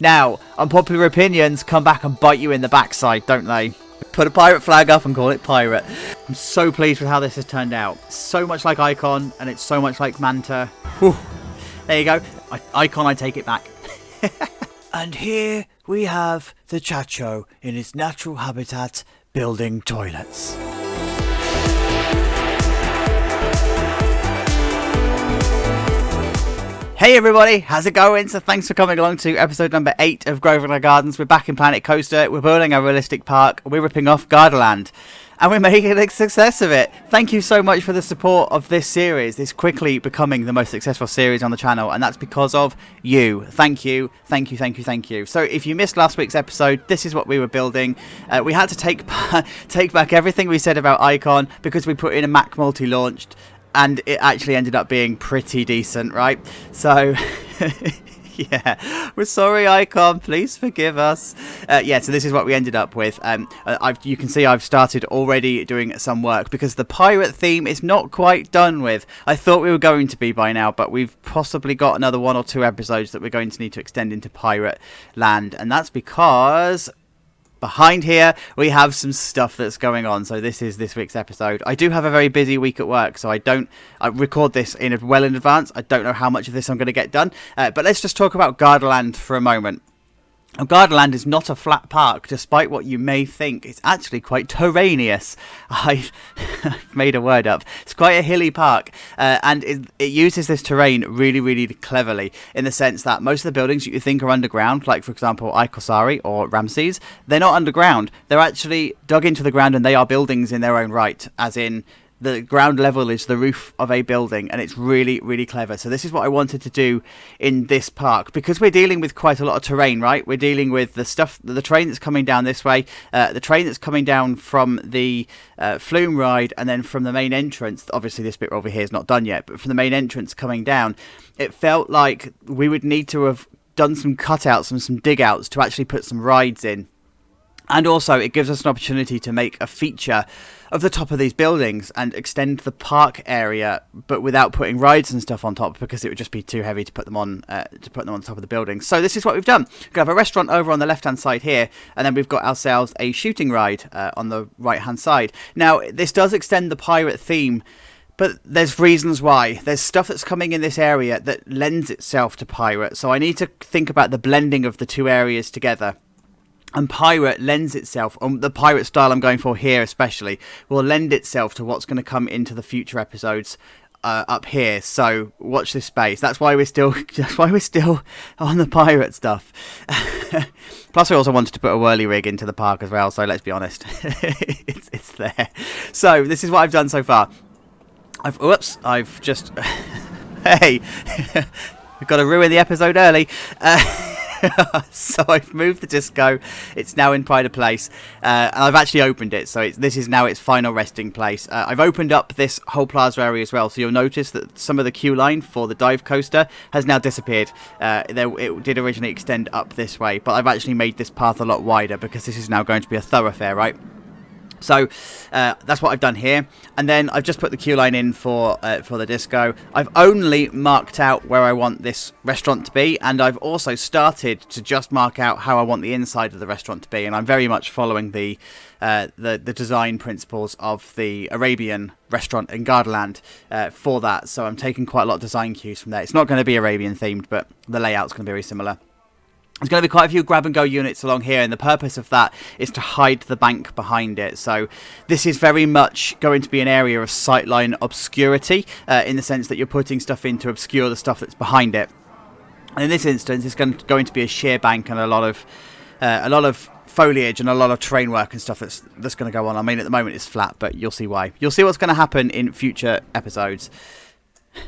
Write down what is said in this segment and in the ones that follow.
Now, unpopular opinions come back and bite you in the backside, don't they? Put a pirate flag up and call it pirate. I'm so pleased with how this has turned out. So much like Icon, and it's so much like Manta. Whew. There you go. Icon, I take it back. And here we have the Chacho in its natural habitat, building toilets. Hey everybody, how's it going? So thanks for coming along to episode number 8 of Grosvenor Gardens. We're back in Planet Coaster, we're building a realistic park, we're ripping off Gardaland, and we're making a success of it. Thank you so much for the support of this series. This quickly becoming the most successful series on the channel, and that's because of you. Thank you, thank you, thank you, thank you. So if you missed last week's episode, this is what we were building. We had to take back everything we said about Icon because we put in a Mack multi-launched, and it actually ended up being pretty decent, right? So, yeah, we're sorry, Icon. Please forgive us. Yeah, so this is what we ended up with. You can see I've started already doing some work because the pirate theme is not quite done with. I thought we were going to be by now, but we've possibly got another 1 or 2 episodes that we're going to need to extend into Pirate Land, and that's because behind here we have some stuff that's going on. So this is this week's episode. I do have a very busy week at work, so I record this well in advance. I don't know how much of this I'm going to get done, but let's just talk about Gardaland for a moment. Now, Gardaland is not a flat park, despite what you may think. It's actually quite terraneous. I've made a word up. It's quite a hilly park, and it uses this terrain really, really cleverly, in the sense that most of the buildings you think are underground, like, for example, Icosari or Ramses, they're not underground. They're actually dug into the ground, and they are buildings in their own right, as in the ground level is the roof of a building, and it's really, really clever. So this is what I wanted to do in this park, because we're dealing with quite a lot of terrain, right? We're dealing with the train that's coming down this way, the train that's coming down from the flume ride, and then from the main entrance. Obviously this bit over here is not done yet, but from the main entrance coming down, it felt like we would need to have done some cutouts and some dig outs to actually put some rides in. And also, it gives us an opportunity to make a feature of the top of these buildings and extend the park area, but without putting rides and stuff on top, because it would just be too heavy to put them on top of the buildings. So this is what we've done. We have a restaurant over on the left-hand side here, and then we've got ourselves a shooting ride on the right-hand side. Now, this does extend the pirate theme, but there's reasons why. There's stuff that's coming in this area that lends itself to pirate, so I need to think about the blending of the two areas together. And pirate lends itself, the pirate style I'm going for here especially, will lend itself to what's going to come into the future episodes up here. So watch this space. That's why we're still on the pirate stuff. Plus, I also wanted to put a whirly rig into the park as well. So let's be honest, it's there. So this is what I've done so far. I've just hey, we've got to ruin the episode early. So I've moved the disco. It's now in pride of place, and I've actually opened it, so this is now its final resting place. I've opened up this whole plaza area as well, so you'll notice that some of the queue line for the dive coaster has now disappeared. It did originally extend up this way, but I've actually made this path a lot wider because this is now going to be a thoroughfare, right? So that's what I've done here, and then I've just put the queue line in for the disco. I've only marked out where I want this restaurant to be, and I've also started to just mark out how I want the inside of the restaurant to be, and I'm very much following the design principles of the Arabian restaurant in Gardaland for that. So I'm taking quite a lot of design cues from there. It's not going to be Arabian themed, but the layout's going to be very similar. There's going to be quite a few grab-and-go units along here, and the purpose of that is to hide the bank behind it. So this is very much going to be an area of sightline obscurity, in the sense that you're putting stuff in to obscure the stuff that's behind it. And in this instance, it's going to be a sheer bank and a lot of foliage and a lot of terrain work and stuff that's going to go on. I mean, at the moment it's flat, but you'll see why. You'll see what's going to happen in future episodes.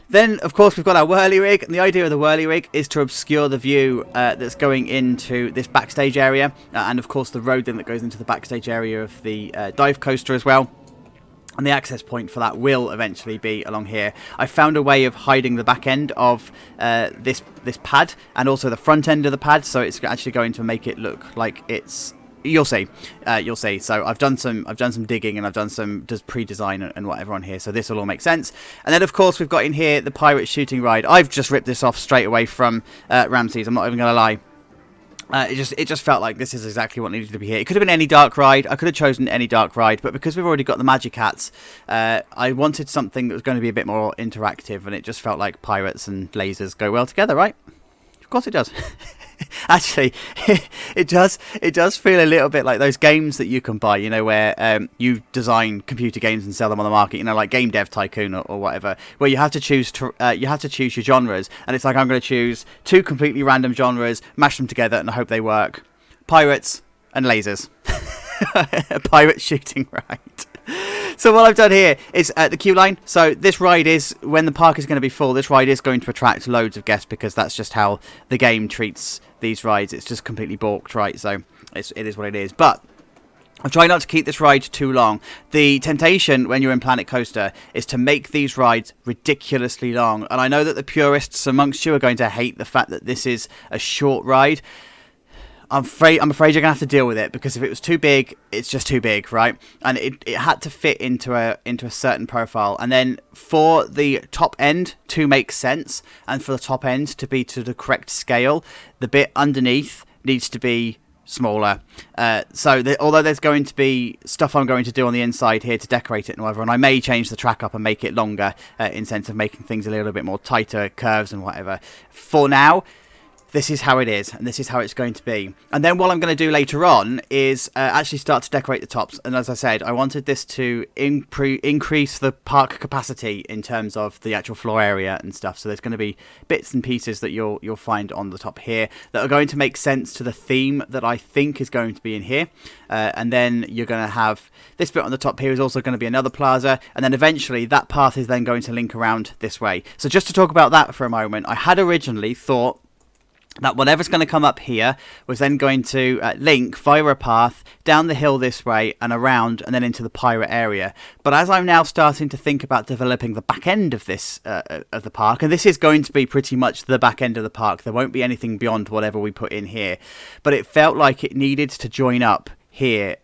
Then, of course, we've got our whirly rig, and the idea of the whirly rig is to obscure the view that's going into this backstage area, and of course the road then that goes into the backstage area of the dive coaster as well. And the access point for that will eventually be along here. I found a way of hiding the back end of this pad, and also the front end of the pad, so it's actually going to make it look like it's... You'll see. So I've done some digging, and I've done some pre-design and whatever on here. So this will all make sense. And then of course we've got in here the pirate shooting ride. I've just ripped this off straight away from Ramses. I'm not even going to lie. It just felt like this is exactly what needed to be here. It could have been any dark ride. I could have chosen any dark ride, but because we've already got the Magic Hats, I wanted something that was going to be a bit more interactive, and it just felt like pirates and lasers go well together, right? Of course it does. Actually, it does feel a little bit like those games that you can buy, you know, where you design computer games and sell them on the market, you know, like Game Dev Tycoon or whatever, where you have to choose your genres, and it's like, I'm going to choose 2 completely random genres, mash them together, and I hope they work. Pirates and lasers. A pirate shooting ride. So what I've done here is the queue line. So this ride is, when the park is going to be full, this ride is going to attract loads of guests, because that's just how the game treats these rides. It's just completely balked, right? So it is what it is. But I'm trying not to keep this ride too long. The temptation when you're in Planet Coaster is to make these rides ridiculously long. And I know that the purists amongst you are going to hate the fact that this is a short ride. I'm afraid you're going to have to deal with it, because if it was too big, it's just too big, right? And it had to fit into a certain profile. And then for the top end to make sense, and for the top end to be to the correct scale, the bit underneath needs to be smaller. Although there's going to be stuff I'm going to do on the inside here to decorate it and whatever, and I may change the track up and make it longer in sense of making things a little bit more tighter, curves and whatever. For now, this is how it is, and this is how it's going to be. And then what I'm going to do later on is actually start to decorate the tops. And as I said, I wanted this to increase the park capacity in terms of the actual floor area and stuff. So there's going to be bits and pieces that you'll find on the top here that are going to make sense to the theme that I think is going to be in here. And then you're going to have this bit on the top here is also going to be another plaza. And then eventually that path is then going to link around this way. So just to talk about that for a moment, I had originally thought that whatever's going to come up here was then going to link via a path down the hill this way and around and then into the pirate area. But as I'm now starting to think about developing the back end of this of the park, and this is going to be pretty much the back end of the park, there won't be anything beyond whatever we put in here, but it felt like it needed to join up here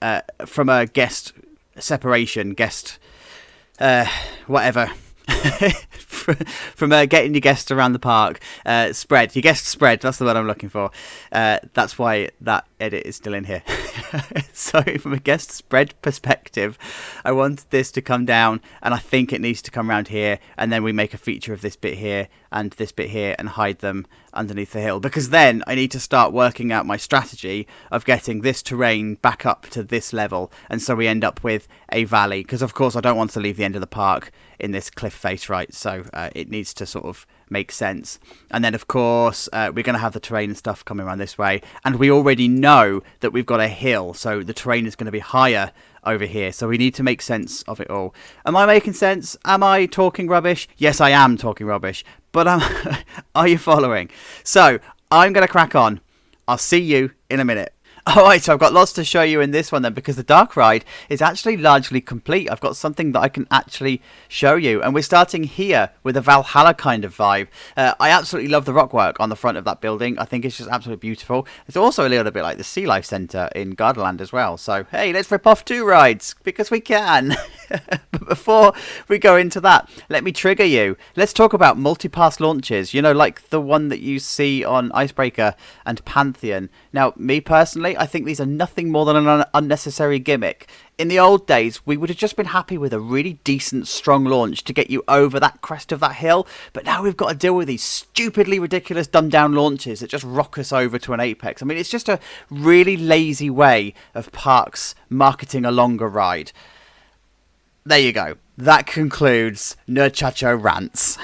from a guest separation, whatever. From getting your guests around the park, spread your guest spread, that's the word I'm looking for. That's why that edit is still in here. So from a guest spread perspective, I wanted this to come down, and I think it needs to come around here, and then we make a feature of this bit here and this bit here and hide them underneath the hill, because then I need to start working out my strategy of getting this terrain back up to this level, and so we end up with a valley, because of course I don't want to leave the end of the park in this cliff face, right? So it needs to sort of make sense. And then of course we're going to have the terrain and stuff coming around this way, and we already know that we've got a hill, so the terrain is going to be higher over here, so we need to make sense of it all. Am I making sense? Am I talking rubbish? Yes, I am talking rubbish, but are you following? So I'm going to crack on. I'll see you in a minute. Alright, so I've got lots to show you in this one then, because the dark ride is actually largely complete. I've got something that I can actually show you, and we're starting here with a Valhalla kind of vibe. I absolutely love the rock work on the front of that building. I think it's just absolutely beautiful. It's also a little bit like the Sea Life Centre in Gardaland as well. So hey, let's rip off 2 rides, because we can. But before we go into that, let me trigger you. Let's talk about multi-pass launches, you know, like the one that you see on Icebreaker and Pantheon. Now, me personally, I think these are nothing more than an unnecessary gimmick. In the old days, we would have just been happy with a really decent, strong launch to get you over that crest of that hill. But now we've got to deal with these stupidly ridiculous, dumbed-down launches that just rock us over to an apex. I mean, it's just a really lazy way of parks marketing a longer ride. There you go. That concludes Nerd Chacho Rants.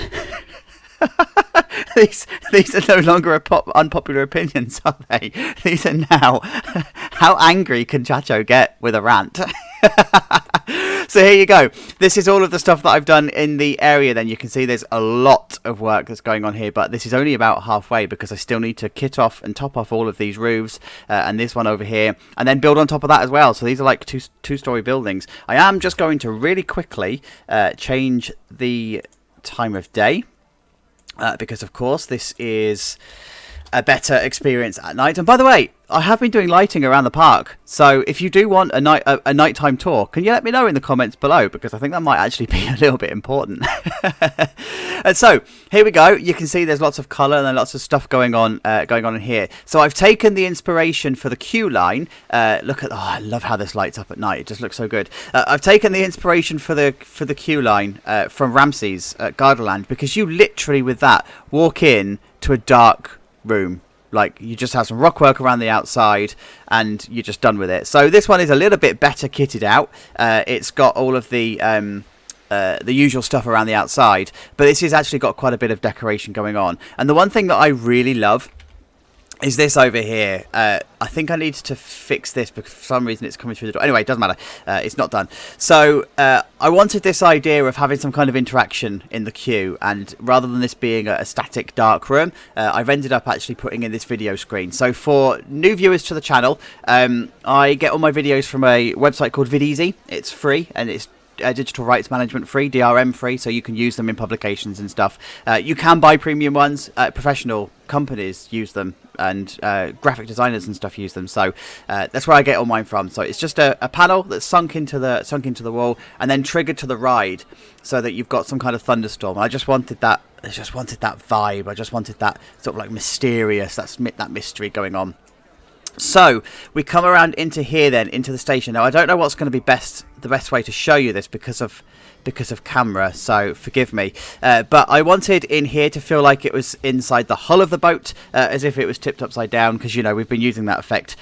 These are no longer unpopular opinions, are they? These are now, how angry can Chacho get with a rant? So here you go. This is all of the stuff that I've done in the area. Then you can see there's a lot of work that's going on here, but this is only about halfway, because I still need to kit off and top off all of these roofs and this one over here, and then build on top of that as well. So these are like two-story buildings. I am just going to really quickly change the time of day. Because of course this is a better experience at night. And by the way, I have been doing lighting around the park, so if you do want a nighttime tour, can you let me know in the comments below, because I think that might actually be a little bit important. And so here we go. You can see there's lots of colour and then lots of stuff going on in here. So I've taken the inspiration for the queue line. Look at, I love how this lights up at night. It just looks so good. I've taken the inspiration for the queue line from Ramses at Gardaland, because you literally with that walk in to a dark room. Like, you just have some rock work around the outside and you're just done with it. So this one is a little bit better kitted out. It's got all of the usual stuff around the outside, but this has actually got quite a bit of decoration going on. And the one thing that I really love is this over here. I think I need to fix this because for some reason it's coming through the door. Anyway, it doesn't matter. It's not done. So I wanted this idea of having some kind of interaction in the queue, and rather than this being a static dark room, I've ended up actually putting in this video screen. So for new viewers to the channel, I get all my videos from a website called Videasy. It's free and it's digital rights management free, DRM free, so you can use them in publications and stuff. You can buy premium ones. Professional companies use them, and graphic designers and stuff use them. So that's where I get all mine from. So it's just a panel that's sunk into the wall and then triggered to the ride, so that you've got some kind of thunderstorm. I just wanted that. I just wanted that vibe. I just wanted that sort of like mysterious, that mystery going on. So we come around into here then, into the station. Now I don't know what's going to be the best way to show you this because of camera, so forgive me, but I wanted in here to feel like it was inside the hull of the boat, as if it was tipped upside down, because, you know, we've been using that effect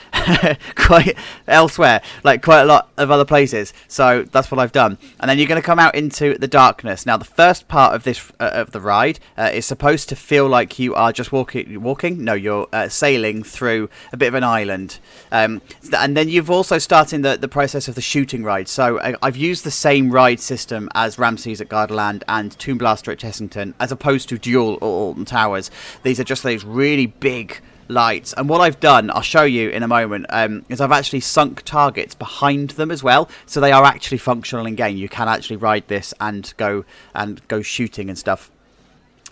quite elsewhere, like quite a lot of other places. So that's what I've done. And then you're going to come out into the darkness. Now the first part of this of the ride is supposed to feel like you are just walking. No, you're sailing through a bit of an island, and then you've also started the process of the shooting ride. So I've used the same ride system as Ramses at Gardaland and Tomb Blaster at Chessington, as opposed to Duel or Alton Towers. These are just those really big lights, and what I've done, I'll show you in a moment, is I've actually sunk targets behind them as well, so they are actually functional in game. You can actually ride this and go shooting and stuff.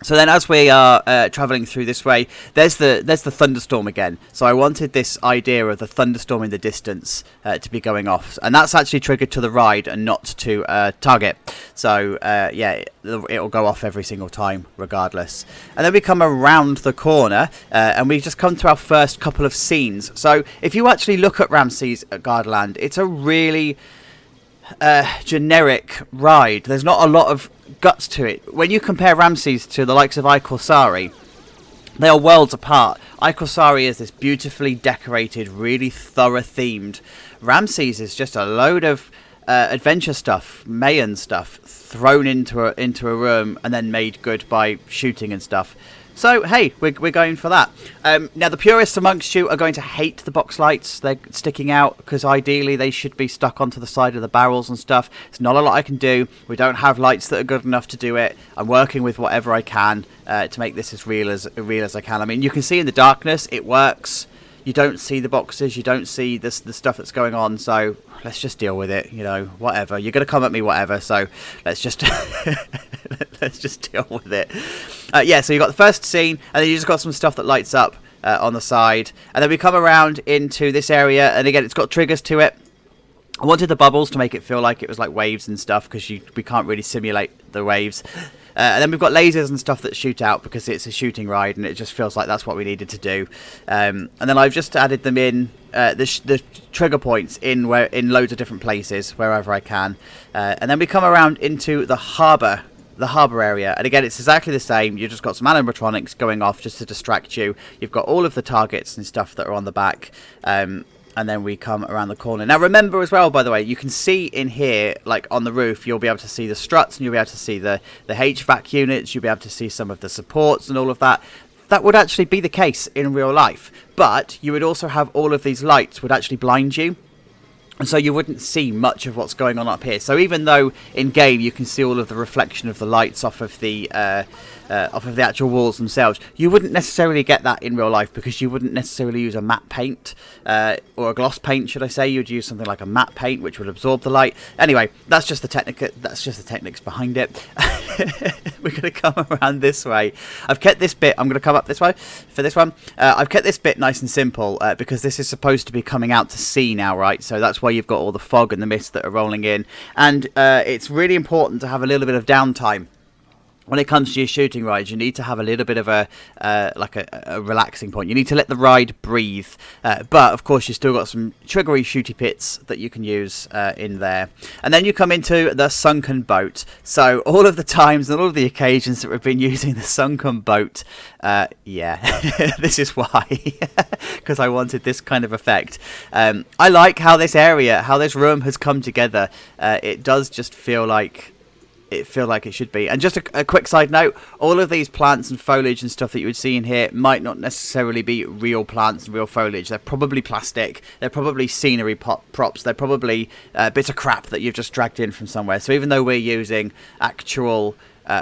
So then as we are travelling through this way, there's the thunderstorm again. So I wanted this idea of the thunderstorm in the distance to be going off. And that's actually triggered to the ride and not to target. So yeah, it'll go off every single time regardless. And then we come around the corner and we just come to our first couple of scenes. So if you actually look at Ramses at Gardaland, it's a really generic ride. There's not a lot of guts to it. When you compare Ramses to the likes of Ikorsari, they are worlds apart. Ikorsari is this beautifully decorated, really thorough themed. Ramses is just a load of adventure stuff, Mayan stuff thrown into a room and then made good by shooting and stuff. So, hey, we're going for that. Now, the purists amongst you are going to hate the box lights. They're sticking out because ideally they should be stuck onto the side of the barrels and stuff. It's not a lot I can do. We don't have lights that are good enough to do it. I'm working with whatever I can to make this as real as I can. I mean, you can see in the darkness, it works. You don't see the boxes. You don't see the stuff that's going on. So let's just deal with it. You know, whatever. You're going to come at me, whatever. So let's just let's just deal with it. Yeah. So you got the first scene, and then you just got some stuff that lights up on the side, and then we come around into this area, and again, it's got triggers to it. I wanted the bubbles to make it feel like it was like waves and stuff, because we can't really simulate the waves. And then we've got lasers and stuff that shoot out because it's a shooting ride, and it just feels like that's what we needed to do. And then I've just added them in the trigger points in loads of different places wherever I can. And then we come around into the harbour area, and again it's exactly the same. You've just got some animatronics going off just to distract you. You've got all of the targets and stuff that are on the back. And then we come around the corner. Now remember as well, by the way, you can see in here, like on the roof, you'll be able to see the struts, and you'll be able to see the HVAC units, you'll be able to see some of the supports and all of that. That would actually be the case in real life. But you would also have all of these lights would actually blind you. And so you wouldn't see much of what's going on up here. So even though in game you can see all of the reflection of the lights off of the actual walls themselves, you wouldn't necessarily get that in real life, because you wouldn't necessarily use a matte paint or a gloss paint, should I say. You'd use something like a matte paint, which would absorb the light. Anyway, that's just the techniques behind it. We're going to come around this way. I've kept this bit. I'm going to come up this way for this one. I've kept this bit nice and simple because this is supposed to be coming out to sea now, right? So that's why you've got all the fog and the mist that are rolling in, and it's really important to have a little bit of downtime. When it comes to your shooting rides, you need to have a little bit of a relaxing point. You need to let the ride breathe. But, of course, you've still got some triggery shooty pits that you can use in there. And then you come into the sunken boat. So all of the times and all of the occasions that we've been using the sunken boat, this is why. Because I wanted this kind of effect. I like how this room has come together. It does just feel like it should be. And just a quick side note, all of these plants and foliage and stuff that you would see in here might not necessarily be real plants and real foliage. They're probably plastic, they're probably scenery props, they're probably bits of crap that you've just dragged in from somewhere. So even though we're using actual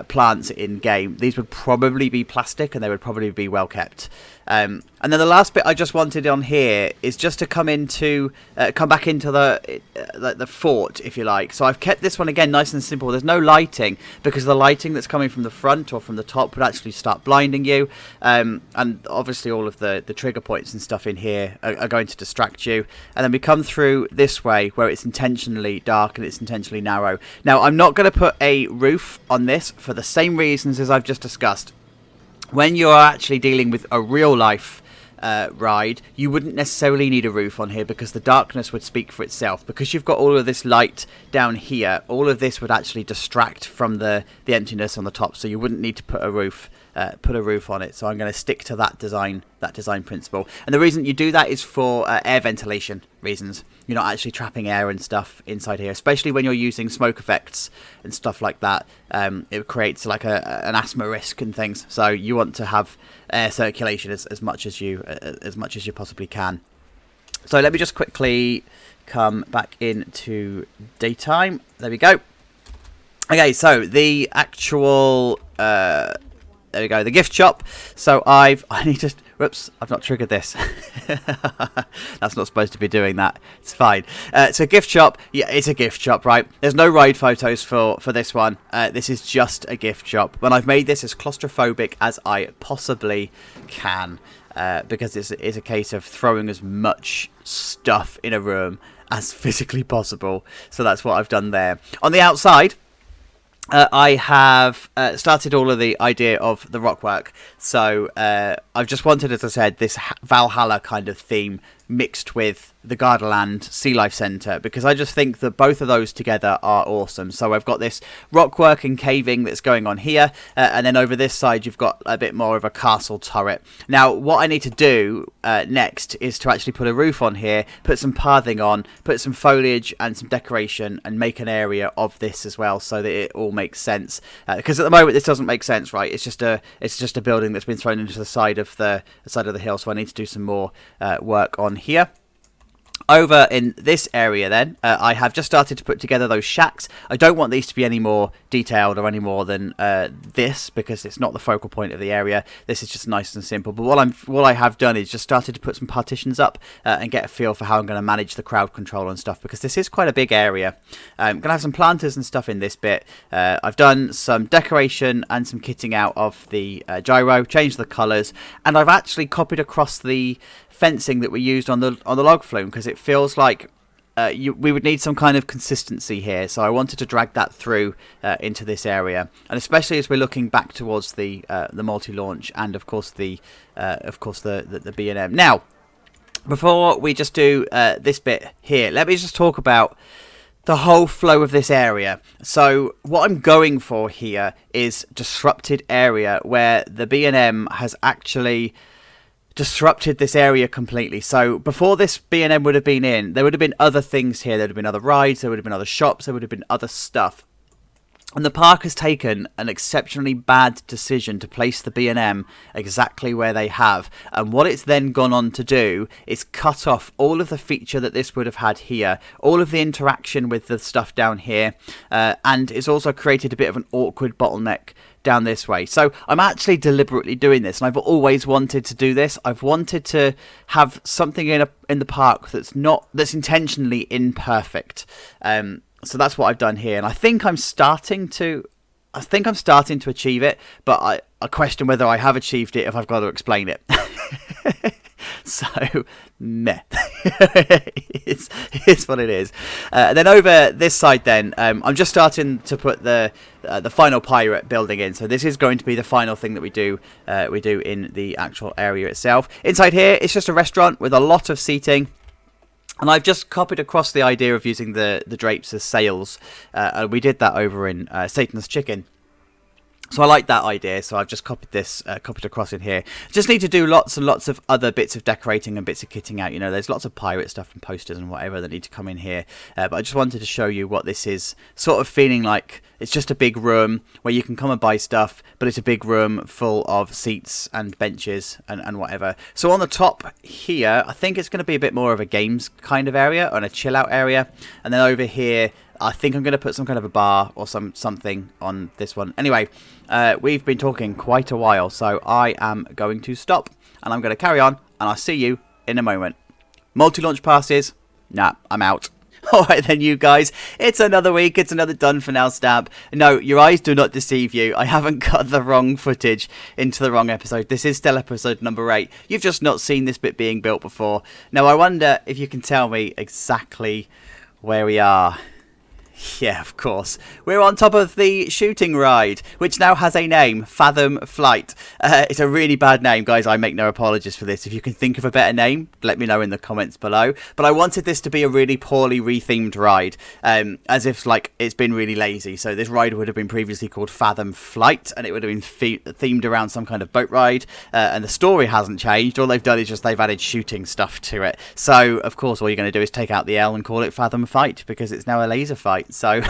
plants in game, these would probably be plastic, and they would probably be well kept. And then the last bit I just wanted on here is just to come back into the fort, if you like. So I've kept this one again nice and simple. There's no lighting, because the lighting that's coming from the front or from the top would actually start blinding you. And obviously all of the trigger points and stuff in here are going to distract you. And then we come through this way where it's intentionally dark and it's intentionally narrow. Now, I'm not going to put a roof on this for the same reasons as I've just discussed. When you're actually dealing with a real life ride, you wouldn't necessarily need a roof on here, because the darkness would speak for itself. Because you've got all of this light down here, all of this would actually distract from the emptiness on the top, so you wouldn't need to put a roof on it. So I'm going to stick to that design principle. And the reason you do that is for air ventilation reasons. You're not actually trapping air and stuff inside here, especially when you're using smoke effects and stuff like that. It creates like an asthma risk and things. So you want to have air circulation as much as you possibly can. So let me just quickly come back into daytime. There we go. Okay, so the actual there we go, the gift shop. So I've not triggered this. That's not supposed to be doing that. It's fine. It's a gift shop. Yeah, it's a gift shop, right? There's no ride photos for this one. This is just a gift shop. When I've made this as claustrophobic as I possibly can, because it's a case of throwing as much stuff in a room as physically possible. So that's what I've done there. On the outside, I have started all of the idea of the rockwork. So I've just wanted, as I said, this Valhalla kind of theme mixed with the Gardaland Sea Life Centre, because I just think that both of those together are awesome. So I've got this rockwork and caving that's going on here, and then over this side you've got a bit more of a castle turret. Now what I need to do next is to actually put a roof on here, put some pathing on, put some foliage and some decoration, and make an area of this as well, so that it all makes sense. Because at the moment this doesn't make sense, right? It's just a building that's been thrown into the side of the hill. So I need to do some more work on here. Over in this area then, I have just started to put together those shacks. I don't want these to be any more detailed or any more than this, because it's not the focal point of the area. This is just nice and simple. But what I have done is just started to put some partitions up and get a feel for how I'm going to manage the crowd control and stuff, because this is quite a big area. I'm going to have some planters and stuff in this bit. I've done some decoration and some kitting out of the gyro, changed the colours, and I've actually copied across the fencing that we used on the log flume, because it feels like we would need some kind of consistency here. So I wanted to drag that through into this area, and especially as we're looking back towards the multi-launch and of course the B&M. Now, before we just do this bit here, let me just talk about the whole flow of this area. So what I'm going for here is disrupted area, where the B&M has actually disrupted this area completely. So before this B&M would have been in, there would have been other things here. There would have been other rides, there would have been other shops, there would have been other stuff. And the park has taken an exceptionally bad decision to place the B&M exactly where they have. And what it's then gone on to do is cut off all of the feature that this would have had here, all of the interaction with the stuff down here, and it's also created a bit of an awkward bottleneck down this way. So I'm actually deliberately doing this, and I've always wanted to do this. I've wanted to have something in the park that's intentionally imperfect. So that's what I've done here, and I think I'm starting to achieve it, but I question whether I have achieved it if I've got to explain it. So, meh. it's what it is. Then over this side, then I'm just starting to put the final pirate building in. So this is going to be the final thing that we do in the actual area itself. Inside here, it's just a restaurant with a lot of seating. And I've just copied across the idea of using the drapes as sails. We did that over in Satan's Chicken. So I like that idea, so I've just copied across in here. Just need to do lots and lots of other bits of decorating and bits of kitting out. You know, there's lots of pirate stuff and posters and whatever that need to come in here. But I just wanted to show you what this is sort of feeling like. It's just a big room where you can come and buy stuff, but it's a big room full of seats and benches and whatever. So on the top here, I think it's going to be a bit more of a games kind of area and a chill out area. And then over here, I think I'm going to put some kind of a bar or something on this one. Anyway, we've been talking quite a while, so I am going to stop and I'm going to carry on, and I'll see you in a moment. Multi-launch passes? Nah, I'm out. Alright then, you guys, it's another week, it's another done for now stab. No, your eyes do not deceive you. I haven't got the wrong footage into the wrong episode. This is still episode number 8. You've just not seen this bit being built before. Now, I wonder if you can tell me exactly where we are. Yeah, of course. We're on top of the shooting ride, which now has a name, Fathom Flight. It's a really bad name, guys. I make no apologies for this. If you can think of a better name, let me know in the comments below. But I wanted this to be a really poorly rethemed ride, as if, like, it's been really lazy. So this ride would have been previously called Fathom Flight, and it would have been themed around some kind of boat ride. And the story hasn't changed. All they've done is just they've added shooting stuff to it. So, of course, all you're going to do is take out the L and call it Fathom Fight, because it's now a laser fight. So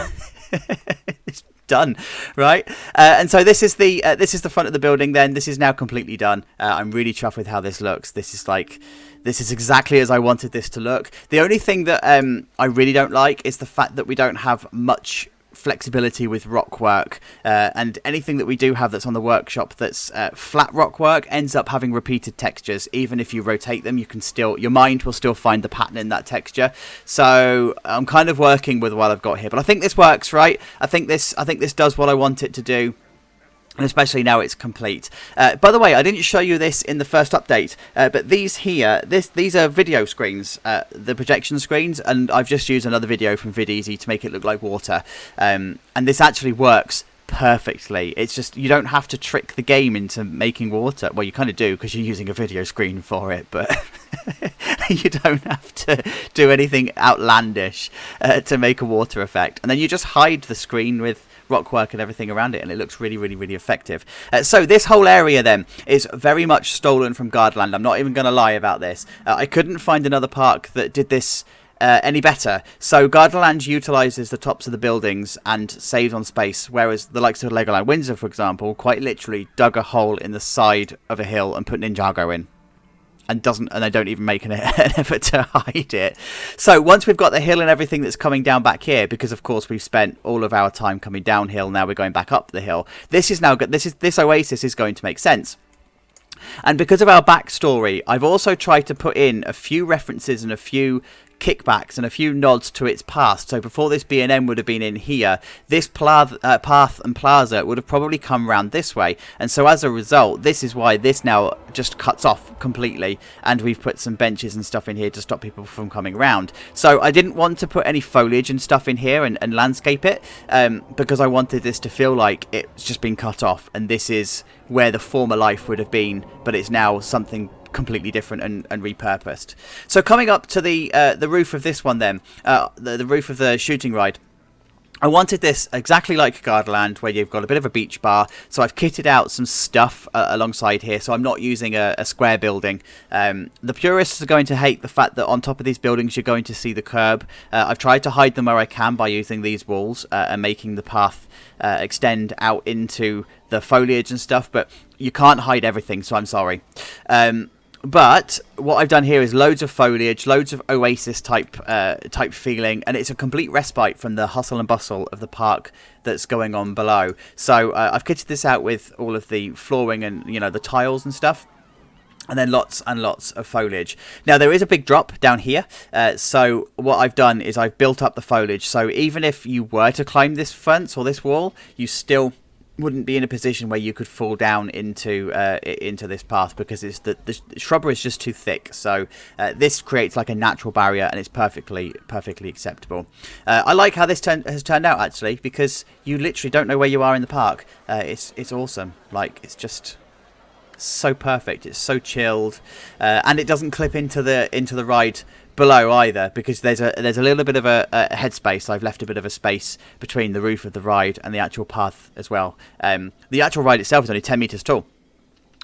it's done, right? And so this is the front of the building. Then this is now completely done. I'm really chuffed with how this looks. This is exactly as I wanted this to look. The only thing that I really don't like is the fact that we don't have much flexibility with rock work, and anything that we do have that's on the workshop that's flat rock work ends up having repeated textures. Even if you rotate them, your mind will still find the pattern in that texture. So I'm kind of working with what I've got here, but I think this works, right? I think this does what I want it to do. And especially now it's complete. By the way, I didn't show you this in the first update, but these here, these are video screens, the projection screens, and I've just used another video from VidEasy to make it look like water. And this actually works perfectly. It's just, you don't have to trick the game into making water. Well, you kind of do because you're using a video screen for it, but you don't have to do anything outlandish to make a water effect. And then you just hide the screen with rock work and everything around it, and it looks really, really, really effective. So this whole area then is very much stolen from Gardaland. I'm not even going to lie about this. I couldn't find another park that did this any better. So Gardaland utilises the tops of the buildings and saves on space, whereas the likes of Legoland Windsor, for example, quite literally dug a hole in the side of a hill and put Ninjago in. And they don't even make an effort to hide it. So once we've got the hill and everything that's coming down back here, because of course we've spent all of our time coming downhill, now we're going back up the hill. This oasis is going to make sense. And because of our backstory, I've also tried to put in a few references and a few kickbacks and a few nods to its past. So before this B&M would have been in here, this path and plaza would have probably come round this way, and so as a result, this is why this now just cuts off completely, and we've put some benches and stuff in here to stop people from coming round. So I didn't want to put any foliage and stuff in here and landscape it, because I wanted this to feel like it's just been cut off, and this is where the former life would have been, but it's now something completely different and repurposed. So coming up to the roof of this one then, the roof of the shooting ride, I wanted this exactly like Gardaland, where you've got a bit of a beach bar. So I've kitted out some stuff alongside here. So I'm not using a square building. The purists are going to hate the fact that on top of these buildings you're going to see the curb. I've tried to hide them where I can by using these walls and making the path extend out into the foliage and stuff. But you can't hide everything, so I'm sorry. But what I've done here is loads of foliage, loads of oasis type feeling, and it's a complete respite from the hustle and bustle of the park that's going on below. So I've kitted this out with all of the flooring and the tiles and stuff. And then lots and lots of foliage. Now, there is a big drop down here. So what I've done is I've built up the foliage. So even if you were to climb this fence or this wall, you still wouldn't be in a position where you could fall down into this path, because it's the shrubbery is just too thick. So this creates like a natural barrier, and it's perfectly acceptable. I like how this has turned out, actually, because you literally don't know where you are in the park. It's awesome. Like, it's just so perfect. It's so chilled, and it doesn't clip into the ride below either, because there's a little bit of a headspace. I've left a bit of a space between the roof of the ride and the actual path as well. The actual ride itself is only 10 meters tall.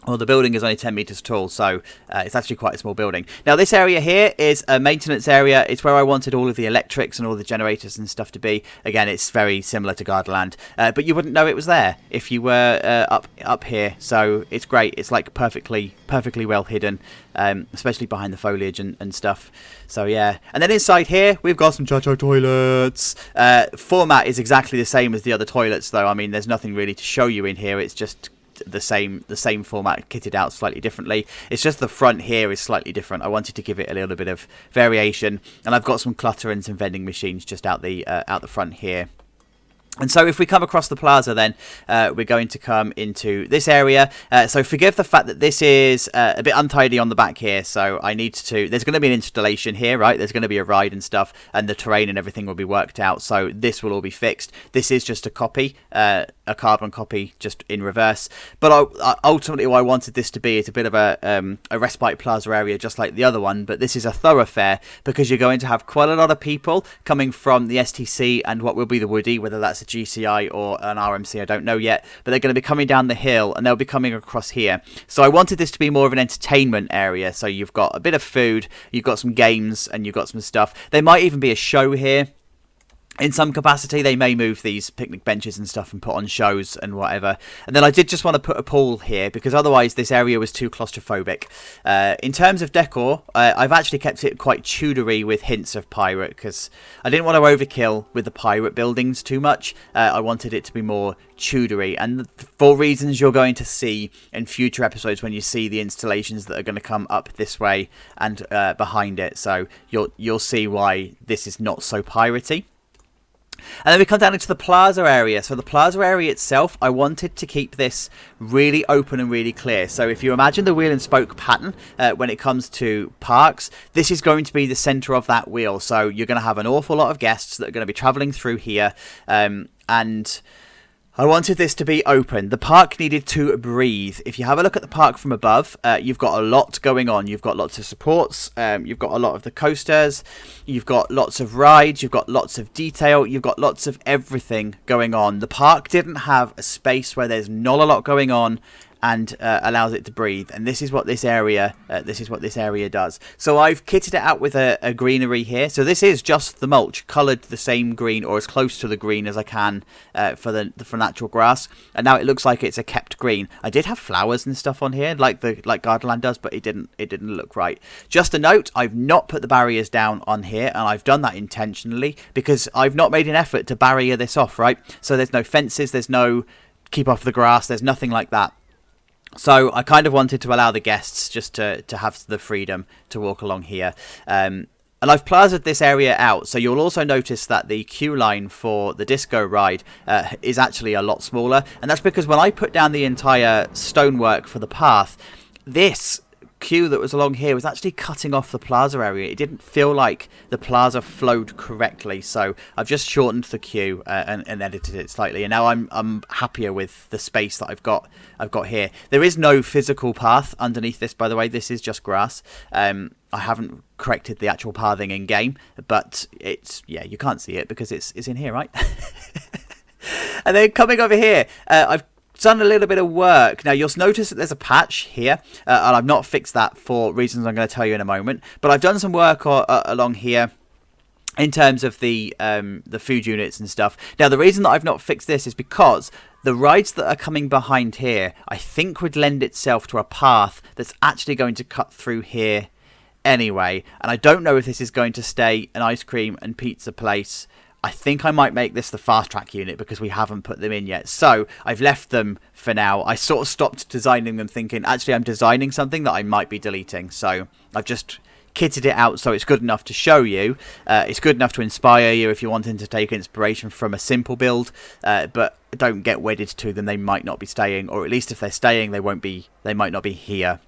Well, the building is only 10 meters tall, so it's actually quite a small building. Now, this area here is a maintenance area. It's where I wanted all of the electrics and all the generators and stuff to be. Again, it's very similar to Gardaland, but you wouldn't know it was there if you were up here. So it's great. It's like perfectly well hidden, especially behind the foliage and stuff. So yeah, and then inside here we've got some Chacho toilets. Format is exactly the same as the other toilets, though. I mean, there's nothing really to show you in here. It's just the same format, kitted out slightly differently. It's just the front here is slightly different. I wanted to give it a little bit of variation, and I've got some clutter and some vending machines just out the front here. And so if we come across the plaza, then we're going to come into this area. So forgive the fact that this is a bit untidy on the back here. So I need to... There's going to be an installation here, right? There's going to be a ride and stuff, and the terrain and everything will be worked out. So this will all be fixed. This is just a copy, a carbon copy, just in reverse. But ultimately what I wanted this to be is a bit of a respite plaza area, just like the other one. But this is a thoroughfare, because you're going to have quite a lot of people coming from the STC and what will be the Woody, whether that's a GCI or an RMC, I don't know yet, but they're going to be coming down the hill and they'll be coming across here. So I wanted this to be more of an entertainment area. So you've got a bit of food, you've got some games, and you've got some stuff. There might even be a show here. In some capacity, they may move these picnic benches and stuff and put on shows and whatever. And then I did just want to put a pool here, because otherwise this area was too claustrophobic. In terms of decor, I've actually kept it quite Tudory with hints of pirate, because I didn't want to overkill with the pirate buildings too much. I wanted it to be more Tudory, and for reasons you're going to see in future episodes when you see the installations that are going to come up this way and behind it. So you'll see why this is not so piratey. And then we come down into the plaza area. So the plaza area itself, I wanted to keep this really open and really clear. So if you imagine the wheel and spoke pattern when it comes to parks, this is going to be the center of that wheel. So you're going to have an awful lot of guests that are going to be traveling through here, and I wanted this to be open. The park needed to breathe. If you have a look at the park from above, you've got a lot going on. You've got lots of supports. You've got a lot of the coasters. You've got lots of rides. You've got lots of detail. You've got lots of everything going on. The park didn't have a space where there's not a lot going on and allows it to breathe, and this is what this area does. So I've kitted it out with a greenery here. So this is just the mulch, coloured the same green or as close to the green as I can for natural grass, and now it looks like it's a kept green. I did have flowers and stuff on here like Gardaland does, but it didn't look right. Just a note, I've not put the barriers down on here, and I've done that intentionally because I've not made an effort to barrier this off, right? So there's no fences, there's no keep off the grass, there's nothing like that. So I kind of wanted to allow the guests just to have the freedom to walk along here. And I've plazaed this area out, so you'll also notice that the queue line for the disco ride is actually a lot smaller. And that's because when I put down the entire stonework for the path, this queue that was along here was actually cutting off the plaza area. It didn't feel like the plaza flowed correctly, so I've just shortened the queue and edited it slightly, and now I'm happier with the space that I've got here. There is no physical path underneath this, by the way. This is just grass. I haven't corrected the actual pathing in game, but it's, yeah, you can't see it because it's in here, right? And then coming over here, I've done a little bit of work. Now you'll notice that there's a patch here, and I've not fixed that for reasons I'm going to tell you in a moment, but I've done some work along here in terms of the food units and stuff. Now the reason that I've not fixed this is because the rides that are coming behind here, I think would lend itself to a path that's actually going to cut through here anyway, and I don't know if this is going to stay an ice cream and pizza place. I think I might make this the fast track unit because we haven't put them in yet. So I've left them for now. I sort of stopped designing them thinking, actually, I'm designing something that I might be deleting. So I've just kitted it out so it's good enough to show you. It's good enough to inspire you if you're wanting to take inspiration from a simple build. But don't get wedded to them. They might not be staying, or at least if they're staying, they might not be here.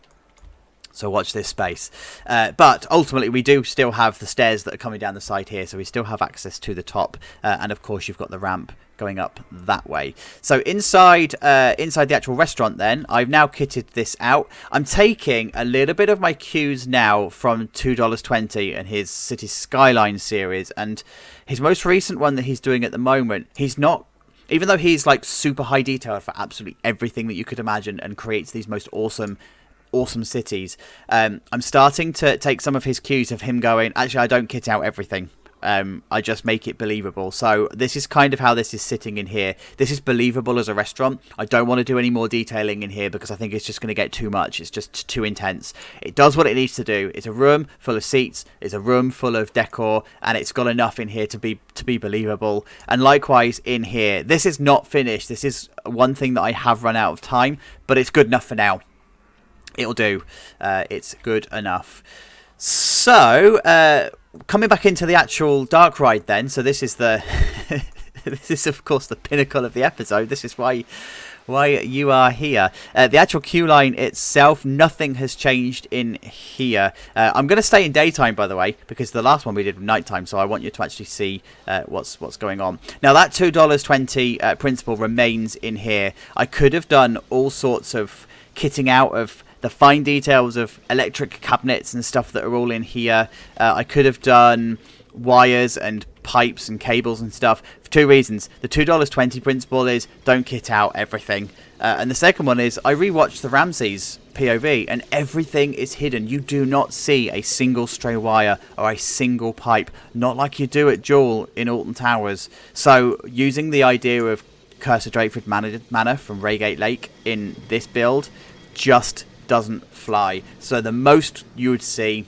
So watch this space. But ultimately, we do still have the stairs that are coming down the side here. So we still have access to the top. And of course, you've got the ramp going up that way. So inside the actual restaurant then, I've now kitted this out. I'm taking a little bit of my cues now from $2.20 and his City Skyline series. And his most recent one that he's doing at the moment, he's not, even though he's like super high detail for absolutely everything that you could imagine and creates these most awesome cities, I'm starting to take some of his cues of him going, actually, I don't kit out everything. I just make it believable. So this is kind of how this is sitting in here. This is believable as a restaurant. I don't want to do any more detailing in here because I think it's just going to get too much. It's just too intense. It does what it needs to do. It's a room full of seats. It's a room full of decor, and it's got enough in here to be believable. And likewise in here, this is not finished. This is one thing that I have run out of time, but it's good enough for now. It'll do. It's good enough. So, coming back into the actual dark ride then. So this is the this is of course the pinnacle of the episode. This is why you are here. The actual queue line itself, nothing has changed in here. I'm going to stay in daytime, by the way, because the last one we did was nighttime, so I want you to actually see what's going on. Now that $2.20 principle remains in here. I could have done all sorts of kitting out of the fine details of electric cabinets and stuff that are all in here. I could have done wires and pipes and cables and stuff for two reasons. The $2.20 principle is don't kit out everything. And the second one is I rewatched the Ramses POV and everything is hidden. You do not see a single stray wire or a single pipe, not like you do at Jewel in Alton Towers. So using the idea of Cursor Drakeford Manor from Reigate Lake in this build just doesn't fly. So the most you would see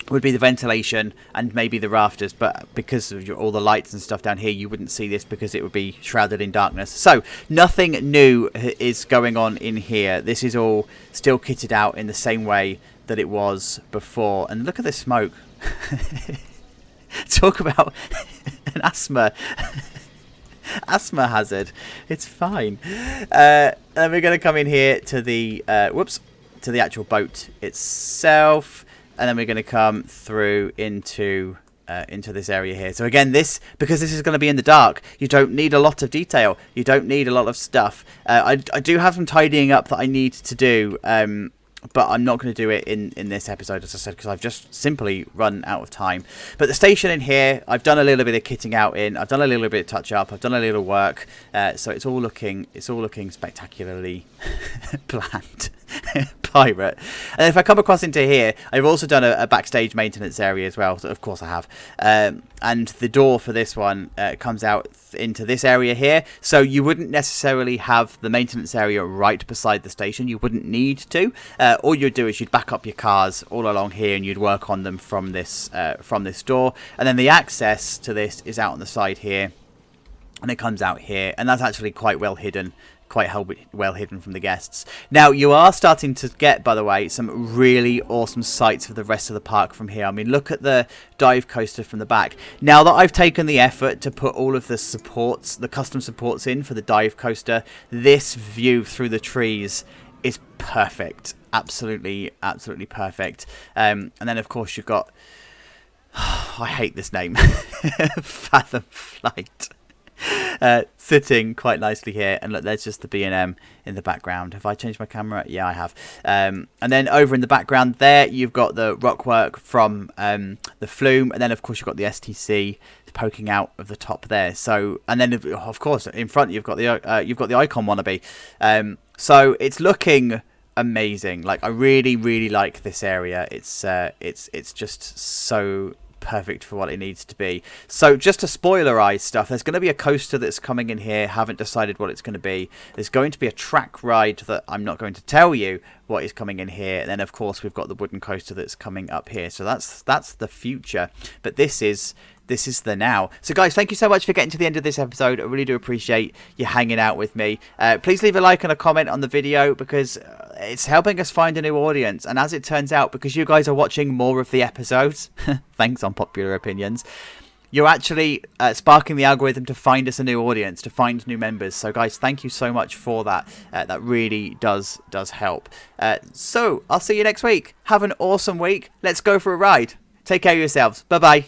would be the ventilation and maybe the rafters, but because of all the lights and stuff down here, you wouldn't see this because it would be shrouded in darkness. So nothing new is going on in here. This is all still kitted out in the same way that it was before. And look at the smoke. Talk about an asthma hazard. It's fine. And we're going to come in here to the to the actual boat itself, and then we're going to come through into this area here. So again, because this is going to be in the dark, you don't need a lot of detail. You don't need a lot of stuff. I do have some tidying up that I need to do, but I'm not going to do it in this episode, as I said, because I've just simply run out of time. But the station in here, I've done a little bit of kitting out in. I've done a little bit of touch up. I've done a little work. So it's all looking spectacularly planned. Pirate. And if I come across into here, I've also done a backstage maintenance area as well. So of course I have. And the door for this one comes out into this area here. So you wouldn't necessarily have the maintenance area right beside the station. You wouldn't need to. All you'd do is you'd back up your cars all along here and you'd work on them from this door. And then the access to this is out on the side here. And it comes out here. And that's actually quite well hidden. Quite well hidden from the guests. Now, you are starting to get, by the way, some really awesome sights of the rest of the park from here. I mean, look at the dive coaster from the back. Now that I've taken the effort to put all of the supports, the custom supports in for the dive coaster, this view through the trees is perfect. Absolutely, absolutely perfect. And then, of course, you've got... I hate this name. Fathom Flight. Sitting quite nicely here. And look, there's just the B&M in the background. Have I changed my camera? Yeah, I have. And then over in the background there, you've got the rockwork from the Flume. And then, of course, you've got the STC poking out of the top there. So, and then, of course, in front, you've got the Icon wannabe. So it's looking amazing. Like, I really, really like this area. It's just so perfect for what it needs to be. So just to spoilerize stuff, there's going to be a coaster that's coming in here. Haven't decided what it's going to be. There's going to be a track ride that I'm not going to tell you what is coming in here. And then of course we've got the wooden coaster that's coming up here. So that's the future. But this is the now. So guys, thank you so much for getting to the end of this episode. I really do appreciate you hanging out with me. Please leave a like and a comment on the video, because it's helping us find a new audience. And as it turns out, because you guys are watching more of the episodes, thanks Unpopular Opinions, you're actually sparking the algorithm to find us a new audience, to find new members. So guys, thank you so much for that. That really does help. So I'll see you next week. Have an awesome week. Let's go for a ride. Take care of yourselves. Bye bye.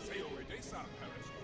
Sail Redesa, Parish.